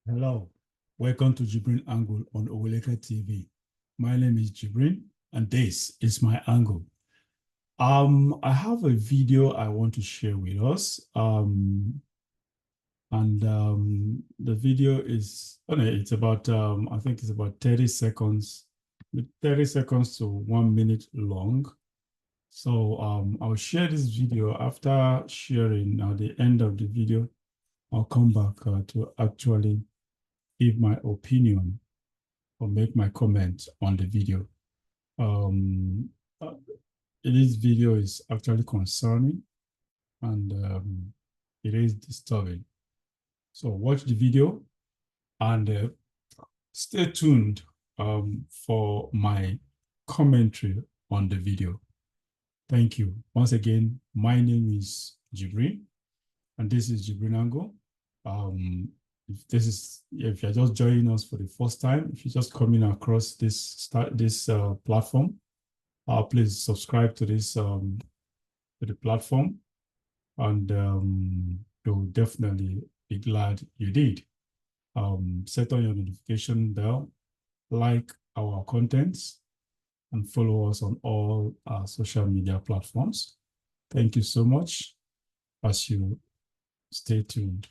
Hello, welcome to JIBRIN Angle on Oweleke TV. My name is JIBRIN and this is my angle. I have a video I want to share with us. The video is, it's about, I think it's about 30 seconds, 30 seconds to 1 minute long. So I'll share this video. After sharing at the end of the video, I'll come back to actually give my opinion or make my comment on the video. This video is actually concerning and it is disturbing. So watch the video and stay tuned for my commentary on the video. Thank you. Once again, my name is Jibrin and this is JIBRIN Angle. If you're just joining us for the first time, if you're just coming across this platform, please subscribe to this to the platform, and you'll definitely be glad you did. Set on your notification bell, like our contents, and follow us on all our social media platforms. Thank you so much as you stay tuned.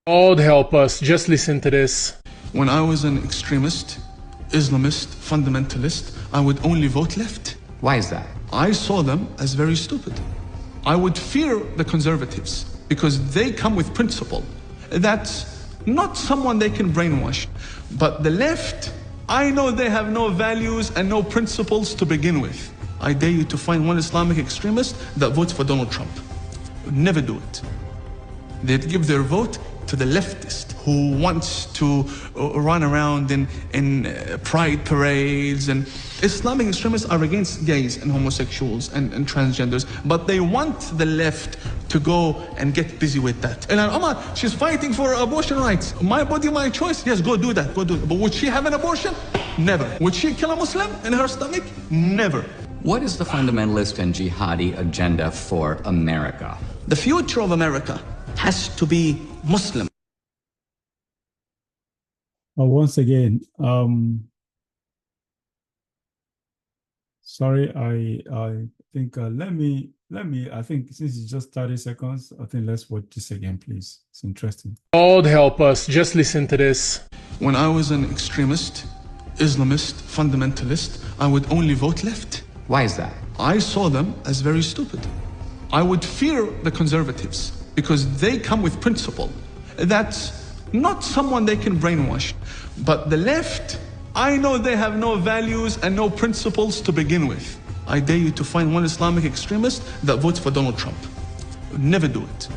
God help us, just listen to this. When I was an extremist, Islamist, fundamentalist, I would only vote left. Why is that? I saw them as very stupid. I would fear the conservatives because they come with principle. That's not someone they can brainwash. But the left, I know they have no values and no principles to begin with. I dare you to find one Islamic extremist that votes for Donald Trump. Never do it. They'd give their vote to the leftist who wants to run around in pride parades. And Islamic extremists are against gays and homosexuals and transgenders, but they want the left to go and get busy with that. And Omar, she's fighting for abortion rights. My body, my choice. Yes, go do that, go do it. But would she have an abortion? Never. Would she kill a Muslim in her stomach? Never. What is the fundamentalist and jihadi agenda for America? The future of America has to be Muslim. Once again, sorry, I think let me I think since it's just 30 seconds, I think let's watch this again, please. It's interesting. God help us, just listen to this. When I was an extremist, Islamist, fundamentalist, I would only vote left. Why is that? I saw them as very stupid. I would fear the conservatives because they come with principle. That's not someone they can brainwash. But the left, I know they have no values and no principles to begin with. I dare you to find one Islamic extremist that votes for Donald Trump. Never do it.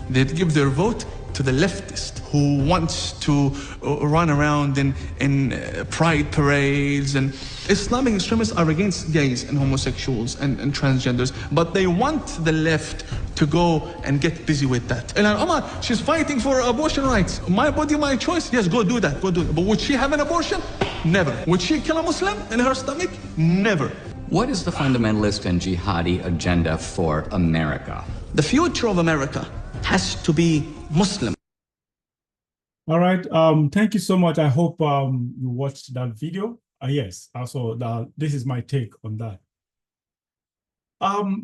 They'd give their vote to the leftist who wants to run around in pride parades. And Islamic extremists are against gays and homosexuals and transgenders, but they want the left to go and get busy with that. And Omar, she's fighting for abortion rights. My body, my choice. Yes, go do that, go do it. But would she have an abortion? Never. Would she kill a Muslim in her stomach? Never. What is the fundamentalist and jihadi agenda for America? The future of America has to be Muslim. All right. Thank you so much. I hope you watched that video. Yes. Also, this is my take on that.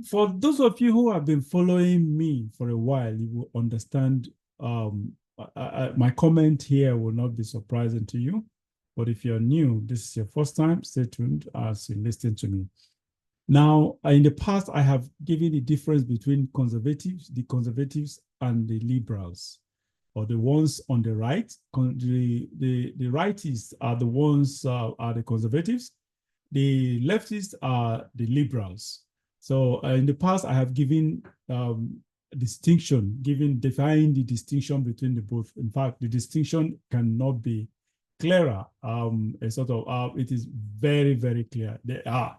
For those of you who have been following me for a while, you will understand my comment here will not be surprising to you. But if you're new, this is your first time, stay tuned as you listen to me. Now, in the past, I have given the difference between the conservatives and the liberals, or the ones on the right. The rightists are the ones are the conservatives. The leftists are the liberals. So in the past, I have given defined the distinction between the both. In fact, the distinction cannot be clearer. It is very, very clear. They are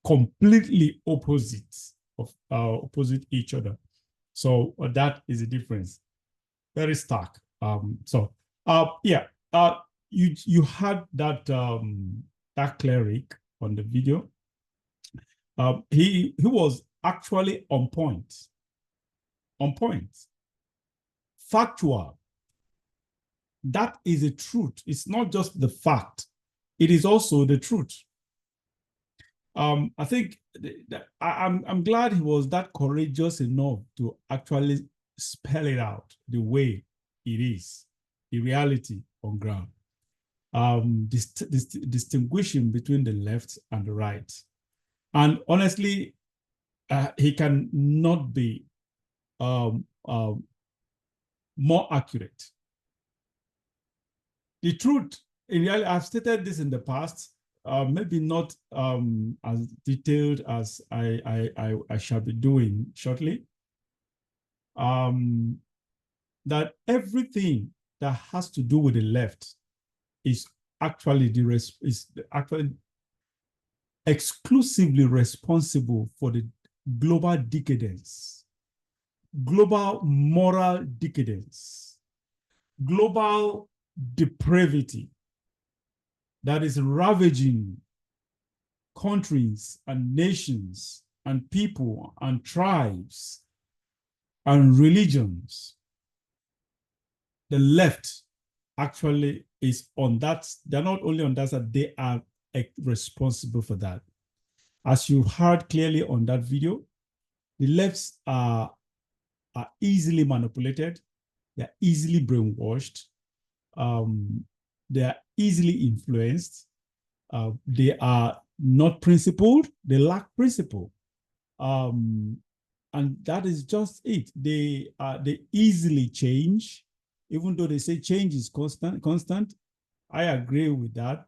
completely opposite each other. So that is the difference. Very stark. you had that that cleric on the video. He was actually on point, factual. That is a truth. It's not just the fact; it is also the truth. I think I'm glad he was that courageous enough to actually spell it out the way it is, in reality on ground. Distinguishing between the left and the right. And honestly, he can not be more accurate. The truth, in reality, I've stated this in the past, maybe not as detailed as I shall be doing shortly. That everything that has to do with the left is actually exclusively responsible for the global decadence, global moral decadence, global depravity that is ravaging countries and nations and people and tribes and religions. The left actually is on that. They're not only on that side, they are responsible for that. As you heard clearly on that video, the lefts are easily manipulated. They're easily brainwashed. They are easily influenced. They are not principled. They lack principle. And that is just it. They easily change, even though they say change is constant. I agree with that.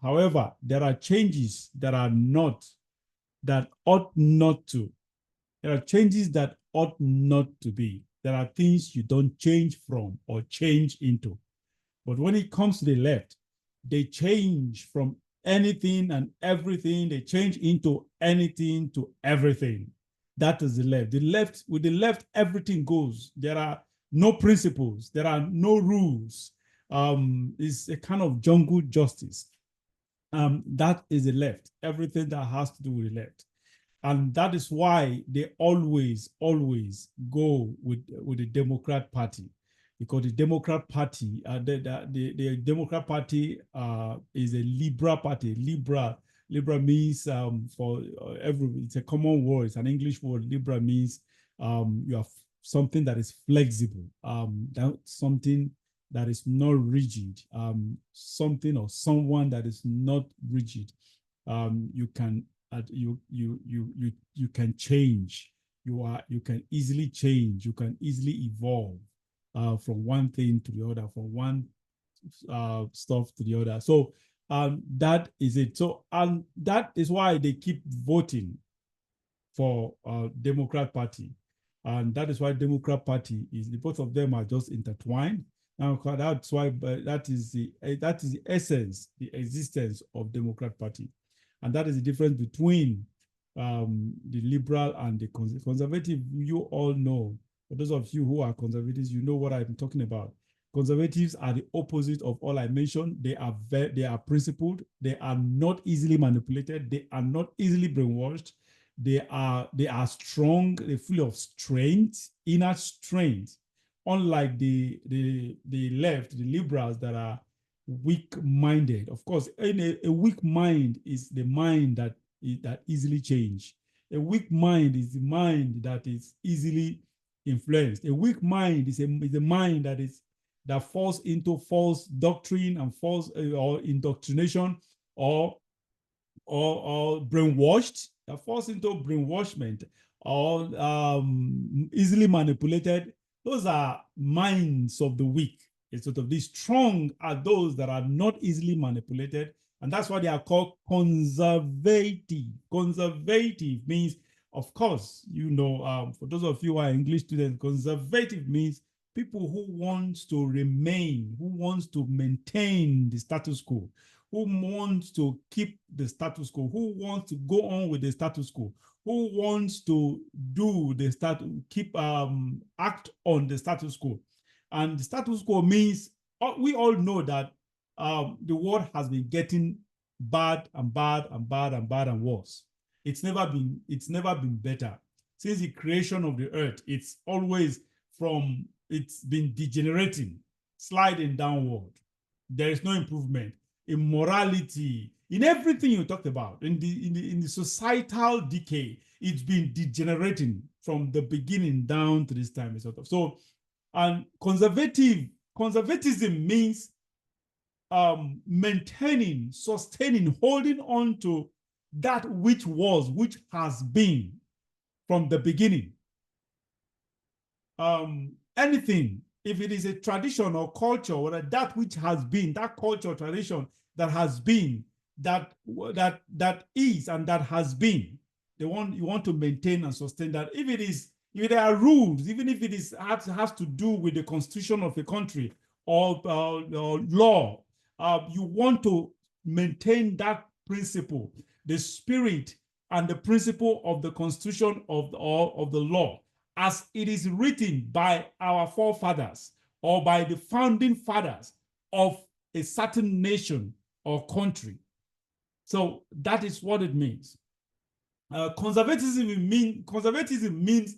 However, there are changes that ought not to. There are changes that ought not to be. There are things you don't change from or change into. But when it comes to the left, they change from anything and everything. They change into anything to everything. That is the left. With the left, everything goes. There are no principles. There are no rules. It's a kind of jungle justice. That is the left. Everything that has to do with the left. And that is why they always go with the Democrat Party, because the Democrat Party, the Democrat Party is a liberal party. Liberal means it's a common word. It's an English word. Liberal means you have something that is flexible, something that is not rigid, something or someone that is not rigid. You can change. You can easily change. You can easily evolve from one thing to the other, from one stuff to the other. So that is it. So that is why they keep voting for Democrat Party, and that is why Democrat Party is, both of them are just intertwined. Now that's why that is the essence, the existence of Democrat Party. And that is the difference between the liberal and the conservative. You all know, for those of you who are conservatives, you know what I'm talking about. Conservatives are the opposite of all I mentioned. They are principled. They are not easily manipulated. They are not easily brainwashed. They are strong. They're full of strength, inner strength. Unlike the left, the liberals that are weak-minded. Of course, a weak mind is the mind that easily change. A weak mind is the mind that is easily influenced. A weak mind is a mind that falls into false doctrine and false or indoctrination or brainwashed. That falls into brainwashment or easily manipulated. Those are minds of the weak. It's sort of these strong are those that are not easily manipulated. And that's why they are called conservative. Conservative means, of course, you know, for those of you who are English students, conservative means people who want to remain, who wants to maintain the status quo, who wants to keep the status quo, who wants to go on with the status quo, who wants to do the act on the status quo. And the status quo means, we all know that the world has been getting bad and bad and bad and bad and worse. It's never been better. Since the creation of the earth, it's been degenerating, sliding downward. There is no improvement in morality, in everything you talked about, in the societal decay. It's been degenerating from the beginning down to this time, sort of. So, and conservatism means maintaining, sustaining, holding on to that which has been from the beginning. Anything, if it is a tradition or culture, or that which has been, that culture or tradition that has been, that is and that has been, you want to maintain and sustain that. If there are rules, even if it has to do with the constitution of a country or law, you want to maintain that principle, the spirit and the principle of the constitution of the law, as it is written by our forefathers or by the founding fathers of a certain nation or country. So that is what it means. Conservatism means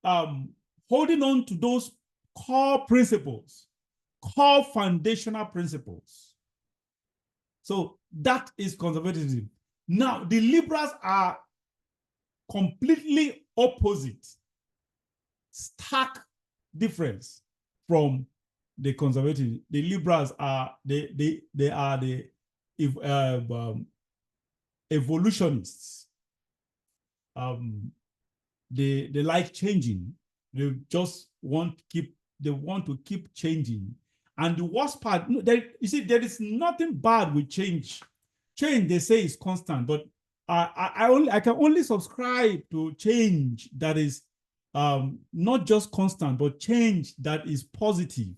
holding on to those core principles, core foundational principles. So that is conservatism. Now, the liberals are completely opposite, stark difference from the conservatives. The liberals are the evolutionists. They like changing. They just want to keep changing. And the worst part, you see, there is nothing bad with change. Change, they say, is constant, but I can only subscribe to change that is not just constant, but change that is positive,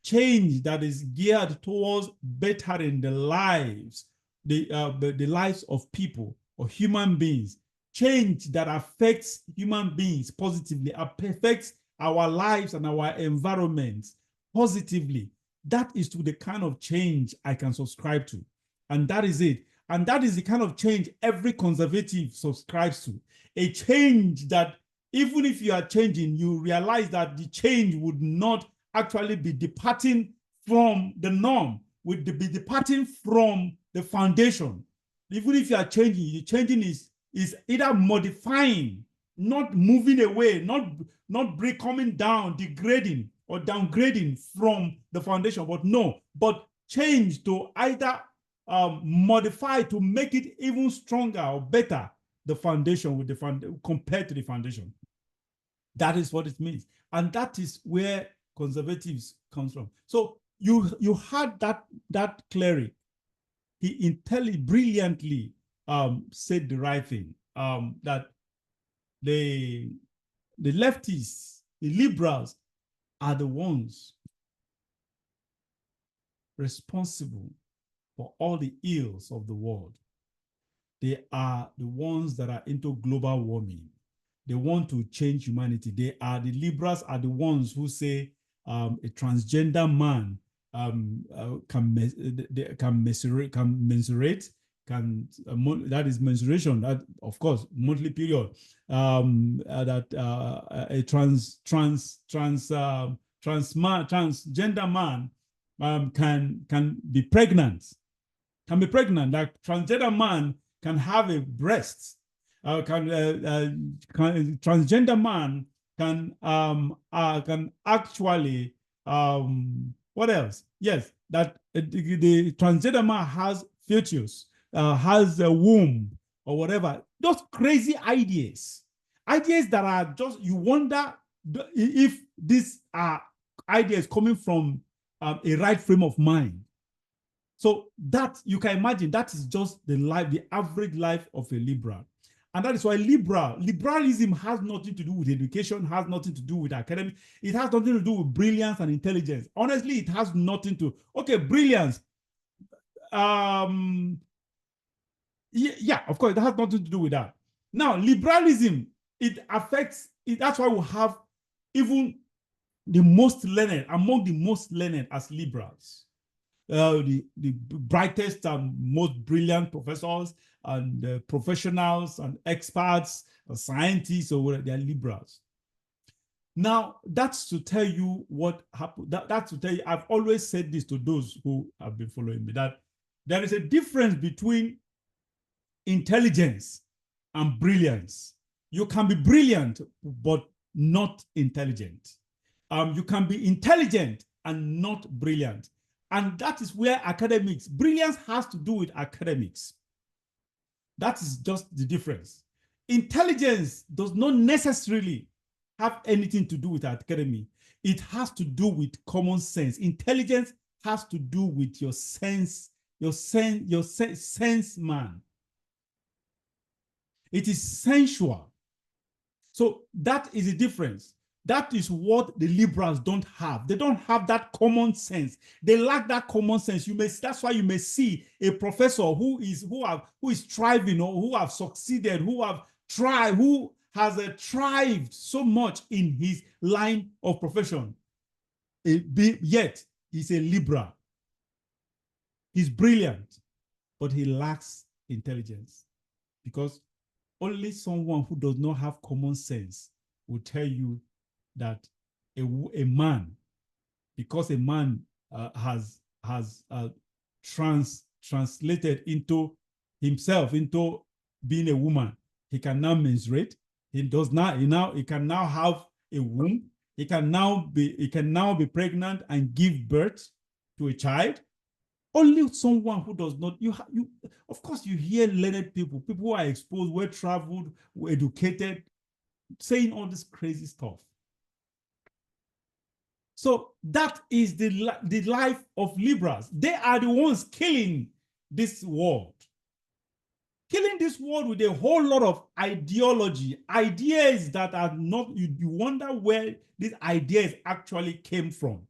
change that is geared towards bettering the lives, the lives of people or human beings, change that affects human beings positively, affects our lives and our environments positively. That is to the kind of change I can subscribe to. And that is it. And that is the kind of change every conservative subscribes to. A change that even if you are changing, you realize that the change would not actually be departing from the norm, would be departing from the foundation. Even if you are changing, the changing is either modifying, not moving away, not coming down, degrading or downgrading from the foundation, but change to either modify to make it even stronger or better, the foundation with compared to the foundation. That is what it means. And that is where conservatives comes from. So you had that cleric. He brilliantly said the right thing, that the leftists, the liberals, are the ones responsible for all the ills of the world. They are the ones that are into global warming. They want to change humanity. The liberals are the ones who say a transgender man can that is menstruation, that of course monthly period, that a transgender man can be pregnant, that transgender man can have a breast, transgender man can actually what else? Yes, that the transgender man has fetus, has a womb or whatever. Those crazy ideas that are just, you wonder if these are ideas coming from a right frame of mind. So that you can imagine, that is just the average life of a liberal. And that is why liberalism has nothing to do with education, has nothing to do with academic. It has nothing to do with brilliance and intelligence. Honestly, it has nothing to, brilliance. Yeah, of course, it has nothing to do with that. Now, liberalism, it affects, that's why we have even the most learned, among the most learned as liberals. the brightest and most brilliant professors and professionals and experts, scientists, or whatever, they are liberals. Now, that's to tell you what happened. That's to tell you, I've always said this to those who have been following me, that there is a difference between intelligence and brilliance. You can be brilliant, but not intelligent. You can be intelligent and not brilliant. And that is where academics, brilliance has to do with academics. That is just the difference. Intelligence does not necessarily have anything to do with academy. It has to do with common sense. Intelligence has to do with your sense man. It is sensual. So that is the difference. That is what the liberals don't have. They don't have that common sense. They lack that common sense. That's why you may see a professor who is thriving, or who have succeeded, who has thrived so much in his line of profession. Yet he's a liberal. He's brilliant, but he lacks intelligence, because only someone who does not have common sense will tell you that a man, because a man has translated into himself into being a woman, he can now menstruate. He can now have a womb. He can now be pregnant and give birth to a child. Only someone who does not, of course, you hear learned people who are exposed, well-traveled, educated, saying all this crazy stuff. So that is the life of liberals. They are the ones killing this world. Killing this world with a whole lot of ideology, ideas that are not, you wonder where these ideas actually came from.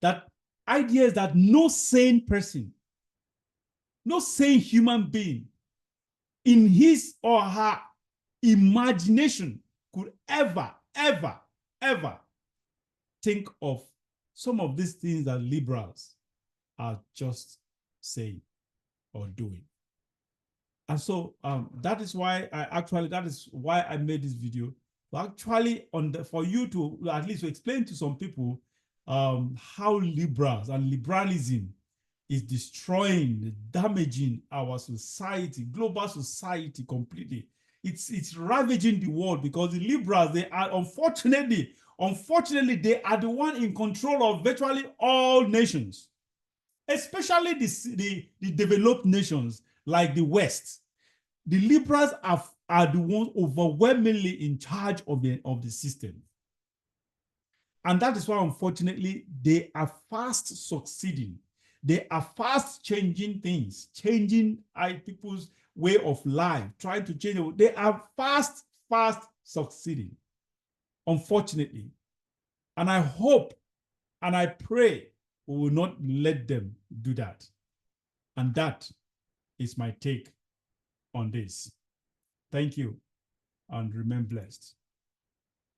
That ideas that no sane person, no sane human being in his or her imagination could ever think of. Some of these things that liberals are just saying or doing. And so that is why I made this video. Actually, for you to at least explain to some people how liberals and liberalism is destroying, damaging our society, global society completely. It's ravaging the world, because the liberals, they are unfortunately, they are the one in control of virtually all nations, especially the developed nations like the West. The liberals are the ones overwhelmingly in charge of the system. And that is why, unfortunately, they are fast succeeding. They are fast changing things, changing people's way of life, trying to change it. They are fast succeeding, unfortunately. And I hope and I pray we will not let them do that. And that is my take on this. Thank you, and remain blessed.